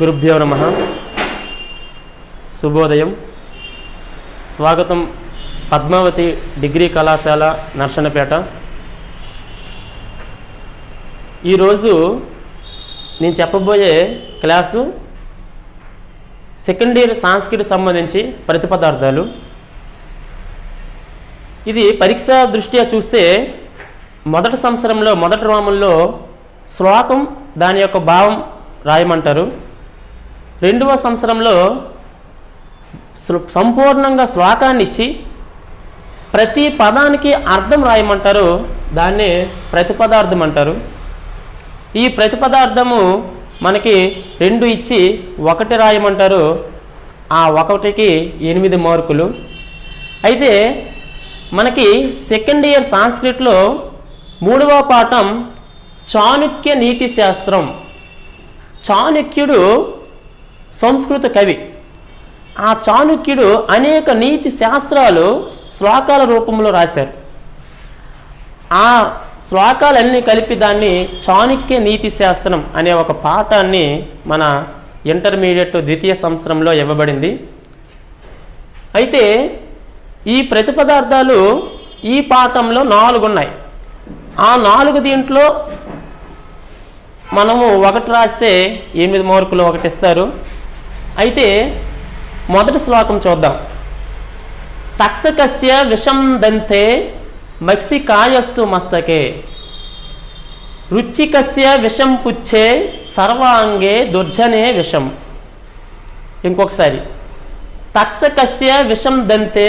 గురుభ్యో నమః. శుభోదయం. స్వాగతం పద్మావతి డిగ్రీ కళాశాల నర్సన్నపేట. ఈరోజు నేను చెప్పబోయే క్లాసు సెకండ్ ఇయర్ సంస్కృతికి సంబంధించి ప్రతిపదార్థాలు. ఇది పరీక్షా దృష్ట్యా చూస్తే మొదటి సంవత్సరంలో మొదటి రోమంలో శ్లోకం దాని యొక్క భావం రాయమంటారు. రెండవ సంవత్సరంలో సంపూర్ణంగా శ్లోకాన్ని ఇచ్చి ప్రతి పదానికి అర్థం రాయమంటారు. దాన్ని ప్రతిపదార్థం అంటారు. ఈ ప్రతిపదార్థము మనకి 2 ఇచ్చి 1 రాయమంటారు. ఆ 1కి 8 మార్కులు. అయితే మనకి సెకండ్ ఇయర్ సంస్కృతిలో 3వ పాఠం చాణక్య నీతి శాస్త్రం. చాణక్యుడు సంస్కృత కవి. ఆ చాణక్యుడు అనేక నీతి శాస్త్రాలు శ్లోకాల రూపంలో రాశారు. ఆ శ్లోకాలన్నీ కలిపి దాన్ని చాణక్య నీతి శాస్త్రం అనే ఒక పాఠాన్ని మన ఇంటర్మీడియట్ ద్వితీయ సంవత్సరంలో ఇవ్వబడింది. అయితే ఈ ప్రతిపదార్థాలు ఈ పాఠంలో 4 ఉన్నాయి. ఆ 4 దీంట్లో మనము 1 రాస్తే 8 మార్కులు 1 ఇస్తారు. అయితే మొదటి శ్లోకం చూద్దాం. తక్షకస్య విషం దంతే మక్షికాయస్తు మస్తకే రుచికస్య విషం పుచ్చే సర్వాంగే దుర్జనే విషం. ఇంకొకసారి. తక్షకస్య విషం దంతే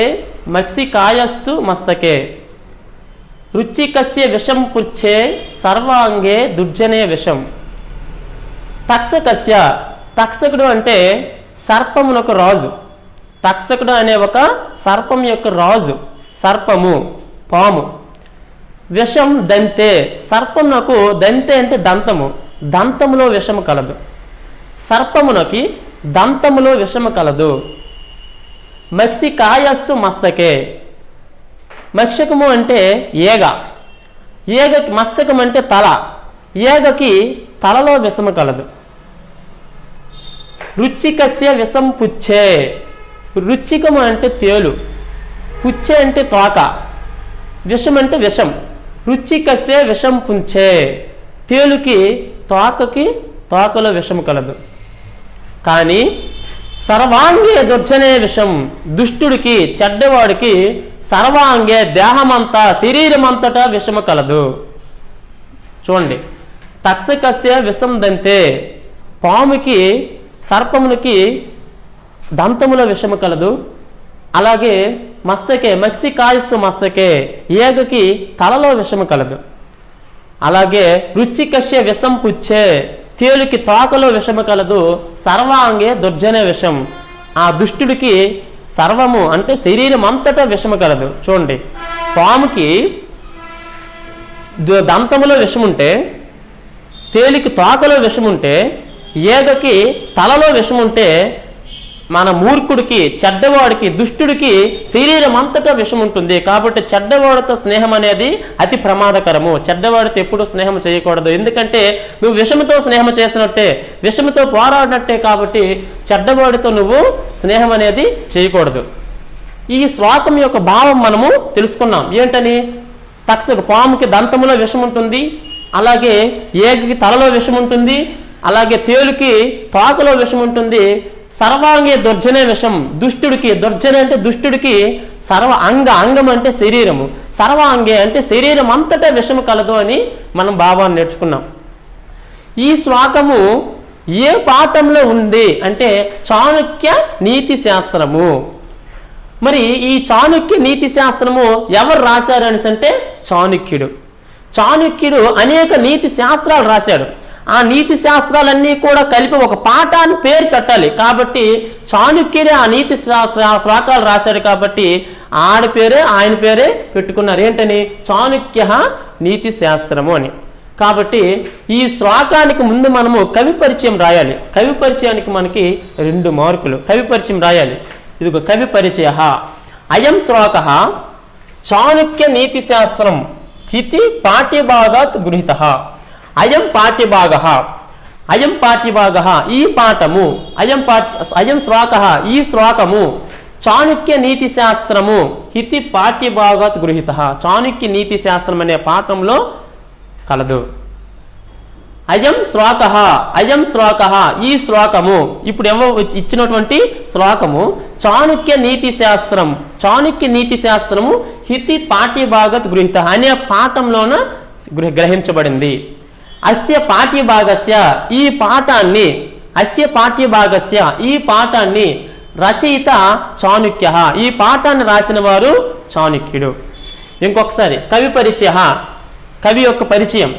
మక్షికాయస్తు మస్తకే రుచికస్య విషం పుచ్చే సర్వాంగే దుర్జనే విషం. తక్షకస్య, తక్షకుడు అంటే సర్పమునొక రాజు. తక్షకుడు అనే ఒక సర్పం యొక్క రాజు, సర్పము, పాము. విషం దంతే, సర్పమునకు దంతే అంటే దంతము, దంతములో విషము కలదు. సర్పమునకి దంతములో విషము కలదు. మక్షికాయస్తు మస్తకే, మక్షకము అంటే ఏగ, ఏగకి మస్తకం అంటే తల, ఏగకి తలలో విషము కలదు. రుచికస్య విషం పుచ్చే, రుచికము అంటే తేలు, పుచ్చే అంటే తోక, విషం అంటే విషం. రుచికస్య విషం పుంచే, తేలుకి తోకకి తోకలో విషము కలదు. కానీ సర్వాంగే దుర్జనే విషం, దుష్టుడికి చెడ్డవాడికి సర్వాంగే దేహమంతా శరీరమంతటా విషము కలదు. చూడండి. తక్షకస్య విషం దంతే, పాముకి సర్పమునికి దంతములో విషము కలదు. అలాగే మస్తకే, మక్షికాయస్తు మస్తకే, ఏగకి తలలో విషము కలదు. అలాగే రుచికస్య విషం పుచ్చే, తేలుకి తోకలో విషము కలదు. సర్వాంగే దుర్జనే విషం, ఆ దుష్టుడికి సర్వము అంటే శరీరం అంతటా విషము కలదు. చూడండి. పాముకి దంతములో విషముంటే, తేలికి తోకలో విషముంటే, ఏగకి తలలో విషముంటే, మన మూర్ఖుడికి చెడ్డవాడికి దుష్టుడికి శరీరం అంతటా విషం ఉంటుంది. కాబట్టి చెడ్డవాడితో స్నేహం అనేది అతి ప్రమాదకరము. చెడ్డవాడితో ఎప్పుడూ స్నేహం చేయకూడదు. ఎందుకంటే నువ్వు విషముతో స్నేహం చేసినట్టే, విషముతో పోరాడినట్టే. కాబట్టి చెడ్డవాడితో నువ్వు స్నేహం అనేది చేయకూడదు. ఈ శ్లోకం యొక్క భావం మనము తెలుసుకున్నాం. ఏంటని? తక్షకు, పాముకి దంతములో విషం ఉంటుంది, అలాగే ఏగకి తలలో విషం ఉంటుంది, అలాగే తేలుకి తోకలో విషం ఉంటుంది. సర్వాంగే దుర్జనే విషం, దుష్టుడికి, దుర్జన అంటే దుష్టుడికి సర్వ అంగ, అంగం అంటే శరీరము, సర్వాంగే అంటే శరీరం అంతటా విషము కలదు అని మనం భావాన్ని నేర్చుకున్నాం. ఈ శ్లోకము ఏ పాఠంలో ఉంది అంటే చాణక్య నీతి శాస్త్రము. మరి ఈ చాణక్య నీతి శాస్త్రము ఎవరు రాశారు అనేసి అంటే చాణక్యుడు. చాణక్యుడు అనేక నీతి శాస్త్రాలు రాశాడు. ఆ నీతి శాస్త్రాలన్నీ కూడా కలిపి ఒక పాఠాన్ని పేరు పెట్టాలి. కాబట్టి చాణక్యుడే ఆ నీతి శ్లోకాలు రాశాడు. కాబట్టి ఆయన పేరే పెట్టుకున్నారు. ఏంటని? చాణక్య నీతి శాస్త్రము అని. కాబట్టి ఈ శ్లోకానికి ముందు మనము కవి పరిచయం రాయాలి. కవి పరిచయానికి మనకి 2 మార్కులు. కవి పరిచయం రాయాలి. ఇదిగో కవి పరిచయ. అయం శ్లోక చాణక్య నీతి శాస్త్రం ఇది పాఠ్యభాగాత్ గృహీతః. అయం పాఠ్యభాగ, అయం పాఠ్యభాగః ఈ పాఠము, అయం శ్లోకః ఈ శ్లోకము చాణుక్య నీతి శాస్త్రము ఇతి పాఠ్యభాగాత్ గృహీతః చాణుక్య నీతి శాస్త్రం అనే పాఠంలో కలదు. అయం శ్లోకః ఈ శ్లోకము ఇప్పుడు ఇచ్చినటువంటి శ్లోకము చాణుక్య నీతి శాస్త్రము హితి పాఠ్యభాగత్ గృహీత అనే పాఠంలోన గ్రహించబడింది. అస్య పాఠ్యభాగస్య ఈ పాఠాన్ని రచయిత చాణుక్య ఈ పాఠాన్ని రాసిన వారు చాణుక్యుడు. ఇంకొకసారి కవి యొక్క పరిచయం.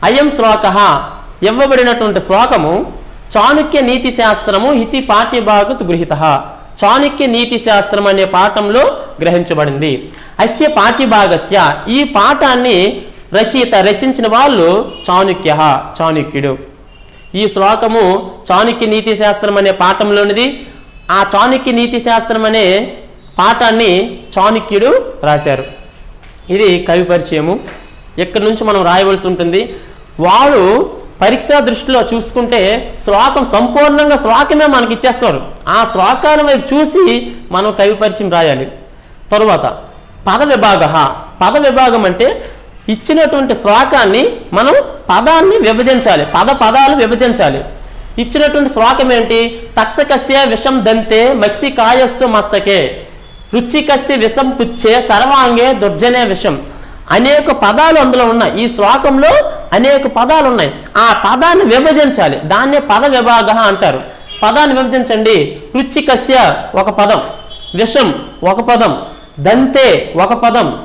అయం శ్లోకః ఇవ్వబడినటువంటి శ్లోకము చాణుక్య నీతి శాస్త్రము హితి పాఠ్యభాగత్ గృహీతః చాణుక్య నీతి శాస్త్రం అనే పాఠంలో గ్రహించబడింది. అస్య పాఠ్యభాగస్య ఈ పాఠాన్ని రచించిన వాళ్ళు చాణుక్యుడు. ఈ శ్లోకము చాణుక్య నీతి శాస్త్రం అనే పాఠంలోనిది. ఆ చాణుక్య నీతి శాస్త్రం అనే పాఠాన్ని చాణుక్యుడు రాశారు. ఇది కవి పరిచయము. ఎక్కడి నుంచి మనం రాయవలసి ఉంటుంది. వాడు పరీక్షా దృష్టిలో చూసుకుంటే శ్లోకం సంపూర్ణంగా శ్లోకమే మనకి ఇచ్చేస్తారు. ఆ శ్లోకాన్ని వైపు చూసి మనం కవి పరిచయం రాయాలి. తరువాత పద విభాగం అంటే ఇచ్చినటువంటి శ్లోకాన్ని మనం పదాన్ని విభజించాలి, పదాలు విభజించాలి. ఇచ్చినటువంటి శ్లోకం ఏంటి? తక్షకస్య విషం దంతే మత్స్యకాయస్తు మస్తకే రుచికస్య విషం పుచ్చే సర్వాంగే దుర్జనే విషం. అనేక పదాలు అందులో ఉన్నాయి. ఈ శ్లోకంలో అనేక పదాలు ఉన్నాయి. ఆ పదాన్ని విభజించాలి. దాన్నే పద విభాగ అంటారు. పదాన్ని విభజించండి. రుచికస్య ఒక పదం, విషం ఒక పదం, దంతే ఒక పదం,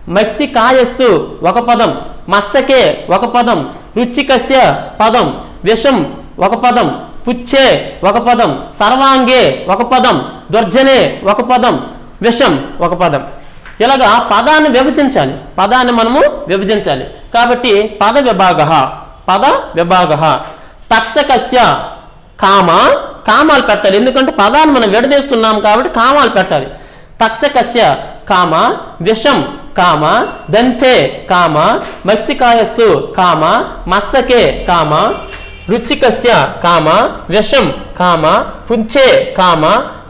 మత్స్యకాయస్తు ఒక పదం, మస్తకే ఒక పదం, రుచికస్య పదం, విషం ఒక పదం, పుచ్చే ఒక పదం, సర్వాంగే ఒక పదం, దుర్జనే ఒక పదం, విషం ఒక పదం. ఇలాగా పదాన్ని విభజించాలి. పదాన్ని మనము విభజించాలి. కాబట్టి పద విభాగ తక్షకస్య కామాలు పెట్టాలి. ఎందుకంటే పదాన్ని మనం విడదీస్తున్నాం కాబట్టి కామాలు పెట్టాలి. తక్షకస్య విషం దంతే మత్స్యకాయస్తు మస్తకే రుచికస్య విషం పుంచే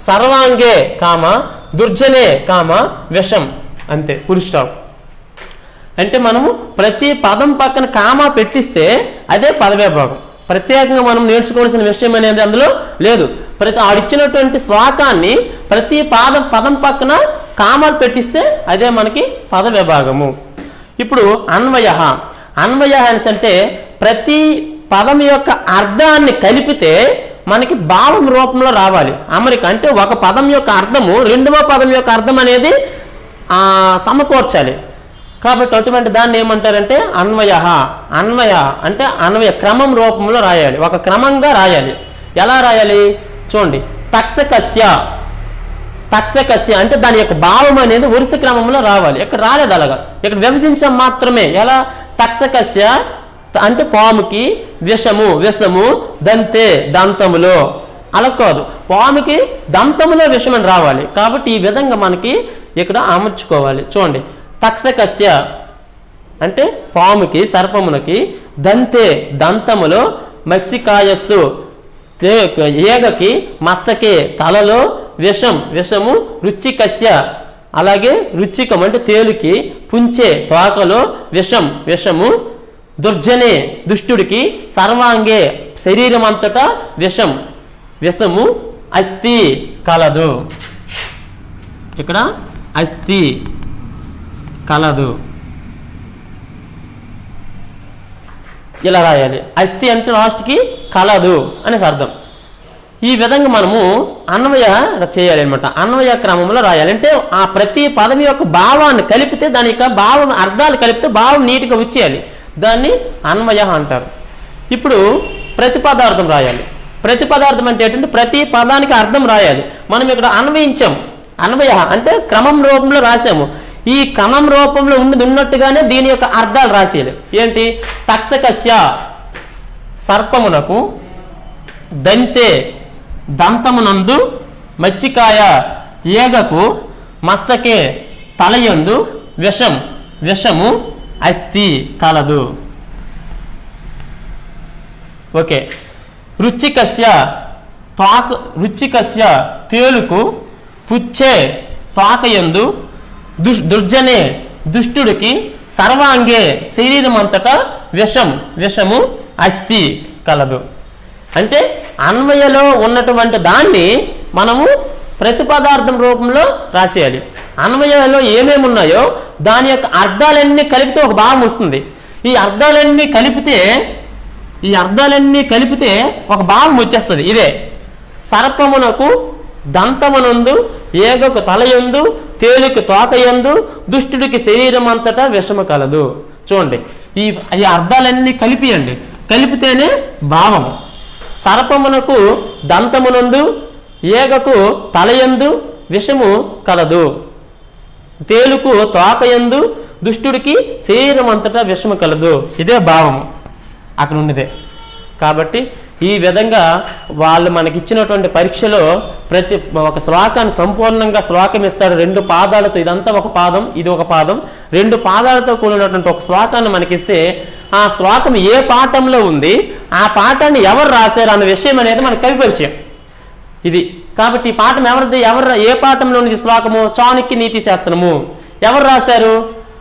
సర్వాంగే దుర్జనే విషం. అంతే, ఫుల్ స్టాప్. అంటే మనము ప్రతి పదం పక్కన కామా పెట్టిస్తే అదే పదవిభాగం. ప్రత్యేకంగా మనం నేర్చుకోవాల్సిన విషయం అనేది అందులో లేదు. ఆడిచ్చినటువంటి శ్లోకాన్ని ప్రతి పదం పక్కన కామాలు పెట్టిస్తే అదే మనకి పద విభాగము. ఇప్పుడు అన్వయ అంటే ప్రతి పదం యొక్క అర్థాన్ని కలిపితే మనకి భావం రూపంలో రావాలి. అమరిక అంటే ఒక పదం యొక్క అర్థము రెండవ పదం యొక్క అర్థం అనేది సమకూర్చాలి. కాబట్టి అటువంటి దాన్ని ఏమంటారంటే అన్వయ అంటే అన్వయ క్రమం రూపంలో రాయాలి. ఒక క్రమంగా రాయాలి. ఎలా రాయాలి చూడండి. తక్షకస్య అంటే దాని యొక్క భావం అనేది వరుస క్రమంలో రావాలి. ఇక్కడ రాలేదు అలాగా. ఇక్కడ విభజించాం మాత్రమే. ఎలా? తక్షకస్య అంటే పాముకి విషము దంతే దంతములో. అలా కాదు, పాముకి దంతములో విషం అని రావాలి. కాబట్టి ఈ విధంగా మనకి ఇక్కడ అమర్చుకోవాలి. చూడండి. తక్షకస్య అంటే పాముకి సర్పమునకి, దంతే దంతములో, మత్స్యకాయస్తు ఏగకి, మస్తకే తలలో, విషము రుచికస్య అలాగే రుచికం అంటే తేలుకి, పుంచే తోకలో విషము, దుర్జనే దుష్టుడికి, సర్వాంగే శరీరం అంతటా విషము అస్థి కలదు. ఇక్కడ అస్థి కలదు ఇలా రాయాలి. అస్థి అంటే లాస్ట్కి కలదు అనేసి అర్థం. ఈ విధంగా మనము అన్వయ చేయాలి అనమాట. అన్వయ క్రమంలో రాయాలి. అంటే ఆ ప్రతి పదం యొక్క భావాన్ని కలిపితే దాని యొక్క భావం అర్థాలు కలిపితే భావం నీట్గా వచ్చేయాలి. దాన్ని అన్వయ అంటారు. ఇప్పుడు ప్రతిపదార్థం రాయాలి. ప్రతిపదార్థం అంటే ఏంటంటే ప్రతి పదానికి అర్థం రాయాలి. మనం ఇక్కడ అన్వయించాం. అన్వయ అంటే క్రమం రూపంలో రాసాము. ఈ క్రమం రూపంలో ఉన్నట్టుగానే దీని యొక్క అర్థాలు రాసేయాలి. ఏంటి? తక్షకస్య సర్పమునకు, దంతే దంతమునందు, మత్స్యకాయ ఏగకు, మస్తకే తలయందు, విషము అస్థి కలదు. ఓకే, రుచికస్య రుచికస్య తేలుకు పుచ్చే తోకయందు దుర్జనే దుష్టుడికి సర్వాంగే శరీరం అంతటా విషము అస్థి కలదు. అంటే అన్వయలో ఉన్నటువంటి దాన్ని మనము ప్రతిపదార్థం రూపంలో రాసేయాలి. అన్వయంలో ఏమేమి ఉన్నాయో దాని యొక్క అర్థాలన్నీ కలిపితే ఒక భావం వస్తుంది. ఈ అర్థాలన్నీ కలిపితే ఒక భావం వచ్చేస్తుంది. ఇదే సర్పమునకు దంతమునందు ఏగకు తలయందు తేలుకు తోకయందు దుష్టుడికి శరీరం అంతటా విషము కలదు. చూడండి, ఈ అర్థాలన్నీ కలిపితేనే భావము. సర్పమునకు దంతమునందు ఏగకు తలయందు విషము కలదు, తేలుకు తోకయందు దుష్టుడికి శరీరం అంతటా విషము కలదు. ఇదే భావము అక్కడ ఉన్నదే. కాబట్టి ఈ విధంగా వాళ్ళు మనకిచ్చినటువంటి పరీక్షలో ఒక శ్లోకాన్ని సంపూర్ణంగా శ్లోకం ఇస్తాడు. 2 పాదాలతో, ఇదంతా ఒక పాదం, ఇది ఒక పాదం, 2 పాదాలతో కూడినటువంటి ఒక శ్లోకాన్ని మనకిస్తే ఆ శ్లోకం ఏ పాఠంలో ఉంది, ఆ పాఠాన్ని ఎవరు రాశారు అన్న విషయం అనేది మనకు కవి పరిచయం ఇది. కాబట్టి ఈ పాఠం ఏ పాఠంలో ఉంది శ్లోకము? చాణక్య నీతి శాస్త్రము. ఎవరు రాశారు?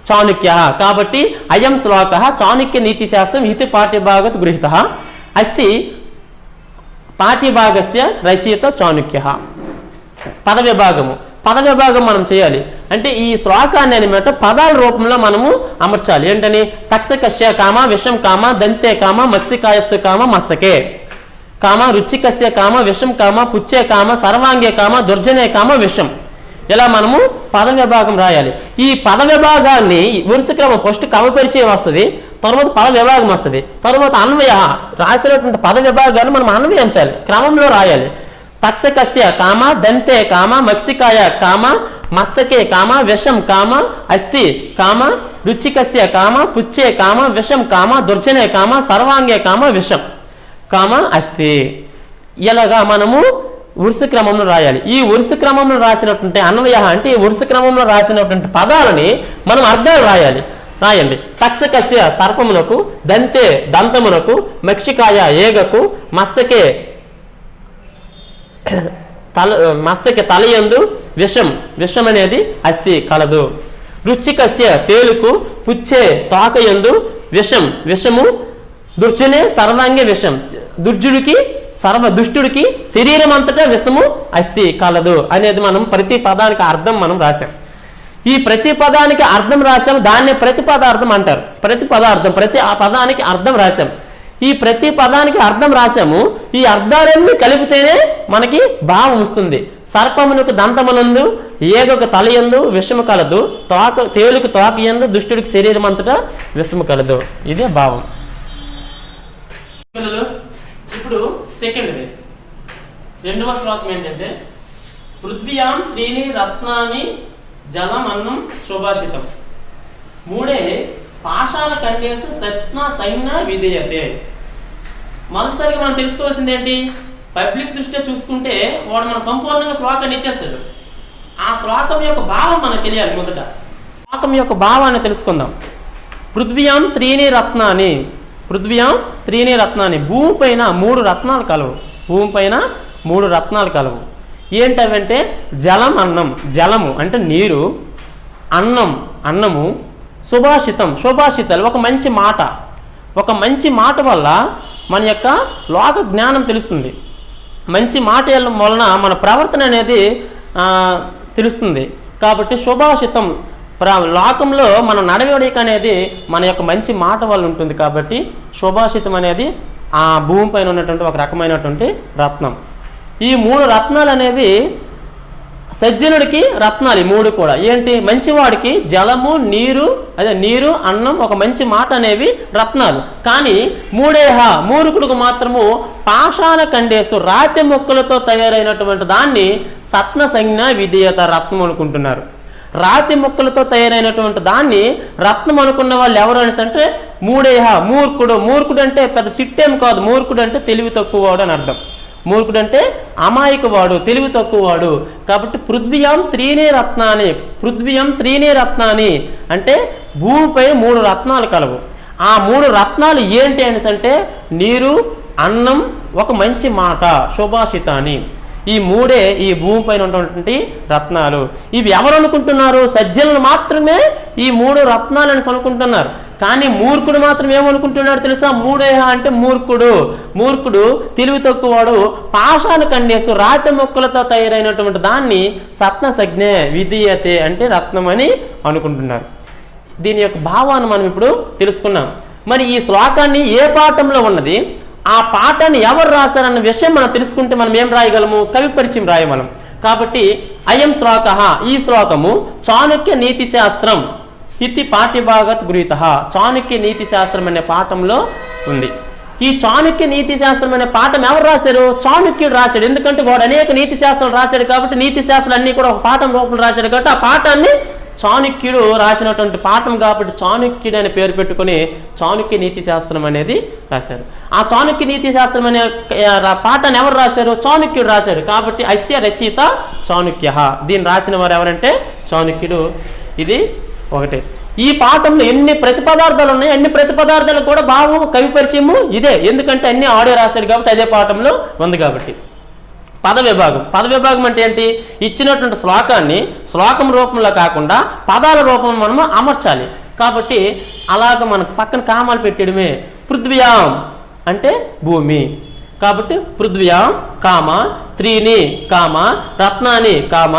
చాణక్య. కాబట్టి అయం శ్లోక చాణక్య నీతి శాస్త్రం ఇతి పాఠ్యభాగత్ గృహీత అస్తి పాఠ్యభాగస్య రచయిత చాణక్య. పదవిభాగం మనం చేయాలి. అంటే ఈ శ్లోకాన్ని అనమాట పదాల రూపంలో మనము అమర్చాలి. ఏంటని? తక్షకస్య కామ విషం కామ దంతే కామ మత్స్యకాయస్తు కామ మస్తకే కామ రుచికస్య కామ విషం కామ పుచ్చే కామ సర్వాంగే కామ దుర్జనే కామ విషం. ఇలా మనము పద విభాగం రాయాలి. ఈ పద విభాగాన్ని వరుస క్రమం ఫస్ట్ కవ పరిచయం వస్తుంది, తర్వాత పద విభాగం వస్తుంది, తర్వాత అన్వయ. రాసినటువంటి పద విభాగాన్ని మనం అన్వయించాలి, క్రమంలో రాయాలి. తక్షకస్య కామ దంతే కామ మత్స్యకాయ కామ మస్తకే కామ విషం కామ అస్తి కామ రుచికస్య కామ పుచ్చే కామ విషం కామ దుర్జనే కామ సర్వాంగే కామ విషం కామ అస్తి. ఇలాగా మనము వరుస క్రమంలో రాయాలి. ఈ వరుస క్రమంలో రాసినటువంటి అన్వయ అంటే ఈ వరుస క్రమంలో రాసినటువంటి పదాలని మనం అర్థాలు రాయండి. తక్షకస్య సర్పమునకు దంతే దంతమునకు మక్షికాయ ఏగకు మస్తకే తలయందు విషం అనేది అస్థి కలదు. రుచికస్య తేలుకు పుచ్చే తోకయందు విషము దుర్జనే సర్వాంగే విషం. దుష్టుడికి శరీరం అంతటా విషము అస్థి కలదు అనేది మనం ప్రతి పదానికి అర్థం మనం రాసాం. ఈ ప్రతి పదానికి అర్థం రాసాం, దాన్నే ప్రతిపదార్థం అంటారు. ప్రతి పదానికి అర్థం రాసాం. ఈ ప్రతి పదానికి అర్థం రాసాము. ఈ అర్థాలన్నీ కలిపితేనే మనకి భావం వస్తుంది. సర్పమునకు దంతమునందు ఏగకు తలయందు విషము కలదు, తేలుకు తోకయందు దుష్టుడికి శరీరం అంతటా విషము కలదు. ఇదే భావం. ఇప్పుడు సెకండ్ది 2వ శ్లోకం ఏంటంటే పృథ్వ్యాం 3 రత్నాని జలం అన్నం సుభాషితం 3 పాషాణ కండేసు సత్న సైన్య విధేయతే. మొదటిసారిగా మనం తెలుసుకోవాల్సింది ఏంటి? పబ్లిక్ దృష్ట్యా చూసుకుంటే వాడు మన సంపూర్ణంగా శ్లోకాన్ని ఇచ్చేస్తాడు. ఆ శ్లోకం యొక్క భావం మనకు తెలియాలి. మొదట శ్లోకం యొక్క భావాన్ని తెలుసుకుందాం. పృథ్వ్యాం 3 రత్నాని, పృథ్వ్యాం 3 రత్నాని, భూమి పైన 3 రత్నాలు కలవు. భూమి పైన 3 రత్నాలు కలవు. ఏంటవంటే జలం అన్నం, జలము అంటే నీరు, అన్నము, సుభాషితాలు ఒక మంచి మాట వల్ల మన యొక్క లోక జ్ఞానం తెలుస్తుంది. మంచి మాట వలన మన ప్రవర్తన అనేది తెలుస్తుంది. కాబట్టి సుభాషితం లోకంలో మన నడవడిక అనేది మన యొక్క మంచి మాట వల్ల ఉంటుంది. కాబట్టి సుభాషితం అనేది ఆ భూమి పైన ఉన్నటువంటి ఒక రకమైనటువంటి రత్నం. ఈ 3 రత్నాలు అనేవి సజ్జనుడికి రత్నాలు. ఈ 3 కూడా ఏంటి? మంచివాడికి జలము, నీరు, అన్నం, ఒక మంచి మాట అనేవి రత్నాలు. కానీ మూర్ఖుడికి మాత్రము పాషాణ కండేసు రాతి మొక్కలతో తయారైనటువంటి దాన్ని సత్న సంజ్ఞ విధేయత రత్నం అనుకుంటున్నారు. రాతి ముక్కలతో తయారైనటువంటి దాన్ని రత్నం అనుకున్న వాళ్ళు ఎవరు అనేసి అంటే మూర్ఖుడు అంటే పెద్ద తిట్టేం కాదు. మూర్ఖుడు అంటే తెలివి తక్కువవాడు అని అర్థం. మూర్ఖుడు అంటే అమాయకవాడు, తెలివి తక్కువవాడు. కాబట్టి పృథ్వ్యాం 3 రత్నాని అంటే భూమిపై 3 రత్నాలు కలవు. ఆ 3 రత్నాలు ఏంటి అనేసి అంటే నీరు, అన్నం, ఒక మంచి మాట, శుభాషితాన్ని. ఈ మూడే ఈ భూమిపైన ఉన్నటువంటి రత్నాలు. ఇవి ఎవరు అనుకుంటున్నారు? సజ్జనులు మాత్రమే ఈ 3 రత్నాలని అనుకుంటున్నారు. కానీ మూర్ఖుడు మాత్రం ఏమనుకుంటున్నాడు తెలుసా? మూడేహ అంటే మూర్ఖుడు తెలివి తక్కువవాడు పాషాణ కండేసు రాతి మొక్కలతో తయారైనటువంటి దాన్ని సత్నసజ్ఞే విధీయతే అంటే రత్నమని అనుకుంటున్నారు. దీని యొక్క భావాన్ని మనం ఇప్పుడు తెలుసుకున్నాం. మరి ఈ శ్లోకాన్ని ఏ పాఠంలో ఉన్నది, ఆ పాఠాన్ని ఎవరు రాశారన్న విషయం మనం తెలుసుకుంటే మనం ఏం రాయగలము? కవి పరిచయం రాయగలం. కాబట్టి అయం శ్లోక, ఈ శ్లోకము చాణక్య నీతి శాస్త్రం ఇది పాఠ్యభాగత్ గృహీత. చాణక్య నీతి శాస్త్రం అనే పాఠంలో ఉంది. ఈ చాణక్య నీతి శాస్త్రం అనే పాఠం ఎవరు రాశారు? చాణక్యుడు రాశాడు. ఎందుకంటే వాడు అనేక నీతి శాస్త్రాలు రాశాడు కాబట్టి నీతి శాస్త్రాలు అన్ని కూడా ఒక పాఠం రూపంలో రాశాడు కాబట్టి ఆ పాఠాన్ని చాణక్యుడు రాసినటువంటి పాఠం కాబట్టి చాణక్యుడు అనే పేరు పెట్టుకుని చాణక్య నీతి శాస్త్రం అనేది రాశారు. ఆ చాణక్య నీతి శాస్త్రం అనే పాఠాన్ని ఎవరు రాశారు? చాణక్యుడు రాశాడు. కాబట్టి అస్య రచయిత చాణక్య. దీన్ని రాసిన వారు ఎవరంటే చాణక్యుడు. ఇది ఒకటే. ఈ పాఠంలో ఎన్ని ప్రతిపదార్థాలు ఉన్నాయి, అన్ని ప్రతిపదార్థాలు కూడా భావం కవి పరిచయము ఇదే. ఎందుకంటే అన్ని ఆడే రాశాడు కాబట్టి అదే పాఠంలో ఉంది కాబట్టి. పద విభాగం అంటే ఏంటి? ఇచ్చినటువంటి శ్లోకాన్ని శ్లోకం రూపంలో కాకుండా పదాల రూపంలో మనము అమర్చాలి. కాబట్టి అలాగ మనకు పక్కన కామాలు పెట్టడమే. పృథ్వ్యాం అంటే భూమి కాబట్టి పృథ్వ్యాం కామ, త్రీని కామ, రత్నాని కామ,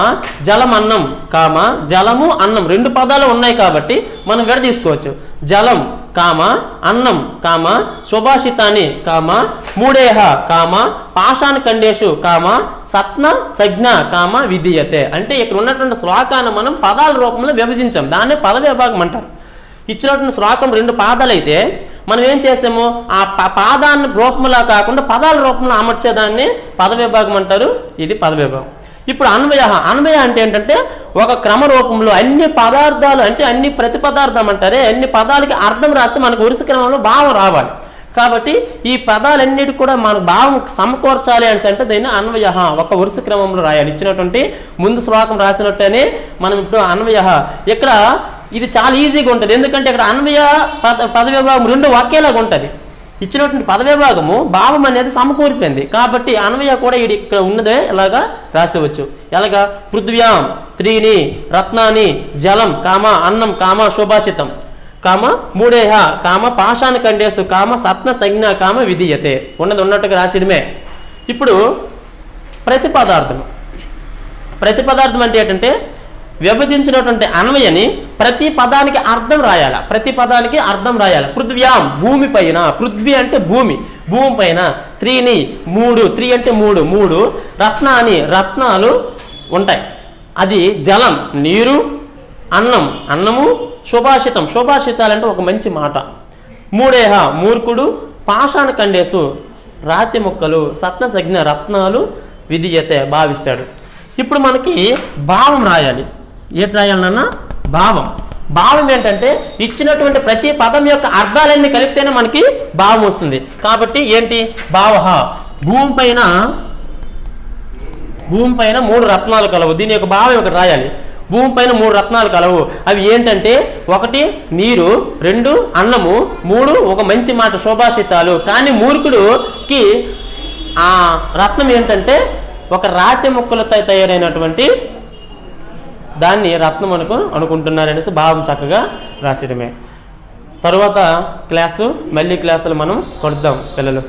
జలమన్నం కామ, జలము అన్నం 2 పదాలు ఉన్నాయి కాబట్టి మనం విడ తీసుకోవచ్చు. జలం కామ, అన్నం కామ, శుభాషితాని కామ, మూడేహ కామ, పాషాణ కండేషు కామ, సత్న సజ్ఞ కామ విధీయతే. అంటే ఇక్కడ ఉన్నటువంటి శ్లోకాన్ని మనం పదాల రూపంలో విభజించాం. దాన్నే పద విభాగం అంటారు. ఇచ్చినటువంటి శ్లోకం 2 పాదాలు అయితే మనం ఏం చేసాము? ఆ పాదాన్ని రూపంలో కాకుండా పదాల రూపంలో అమర్చేదాన్ని పద విభాగం అంటారు. ఇది పద విభాగం. ఇప్పుడు అన్వయ అంటే ఏంటంటే ఒక క్రమ రూపంలో అన్ని పదార్థాలు అంటే అన్ని ప్రతిపదార్థం అంటారే అన్ని పదాలకి అర్థం రాస్తే మనకు వరుస క్రమంలో భావం రావాలి. కాబట్టి ఈ పదాలన్నిటి కూడా మనకు భావం సమకూర్చాలి అని అంటే దీన్ని అన్వయ ఒక వరుస క్రమంలో రాయాలి. ఇచ్చినటువంటి ముందు శ్లోకం రాసినట్టేనే మనం ఇప్పుడు అన్వయ. ఇక్కడ ఇది చాలా ఈజీగా ఉంటుంది. ఎందుకంటే ఇక్కడ అన్వయ పద విభాగం 2 ఒకేలాగా ఉంటుంది. ఇచ్చినటువంటి పద విభాగము భావం అనేది సమకూరిపోయింది కాబట్టి అన్వయ కూడా ఇక్కడ ఉన్నదే ఇలాగా రాసేవచ్చు. ఎలాగా? పృథ్వ్యాం త్రీని రత్నాని జలం కామ, అన్నం కామ, శుభాషితం కామ, మూడేహ కామ, పాషాణ కండేసు కామ, సత్న సంజ్ఞ కామ విధీయతే. ఉన్నట్టుగా రాసిడమే. ఇప్పుడు ప్రతిపదార్థం అంటే ఏంటంటే విభజించినటువంటి అన్వయని ప్రతి పదానికి అర్థం రాయాలి. పృథ్వ్యాం భూమి పైన, పృథ్వీ అంటే భూమి పైన, త్రీని 3 త్రీ అంటే 3 రత్నాని రత్నాలు ఉంటాయి. అది జలం నీరు, అన్నము, శుభాషితాలంటే ఒక మంచి మాట, మూడేహ మూర్ఖుడు, పాషాణ కండేసు రాతి ముక్కలు, సత్నసజ్ఞ రత్నాలు విధీయతే భావిస్తాడు. ఇప్పుడు మనకి భావం రాయాలి. ఏంటి రాయాలన్నా? భావం ఏంటంటే ఇచ్చినటువంటి ప్రతి పదం యొక్క అర్థాలన్నీ కలిపితేనే మనకి భావం వస్తుంది. కాబట్టి ఏంటి? భావ భూమి పైన 3 రత్నాలు కలవు. దీని యొక్క భావం ఒకటి రాయాలి. భూమి పైన 3 రత్నాలు కలవు. అవి ఏంటంటే 1 నీరు, 2 అన్నము, 3 ఒక మంచి మాట శుభాషితాలు. కానీ మూర్ఖుడికి ఆ రత్నం ఏంటంటే ఒక రాతి ముక్కలతో తయారైనటువంటి దాన్ని రత్నం అనుకుంటున్నారనేసి భావం చక్కగా రాసేయడమే. తరువాత మళ్ళీ క్లాసులు మనం కొడదాం పిల్లలు.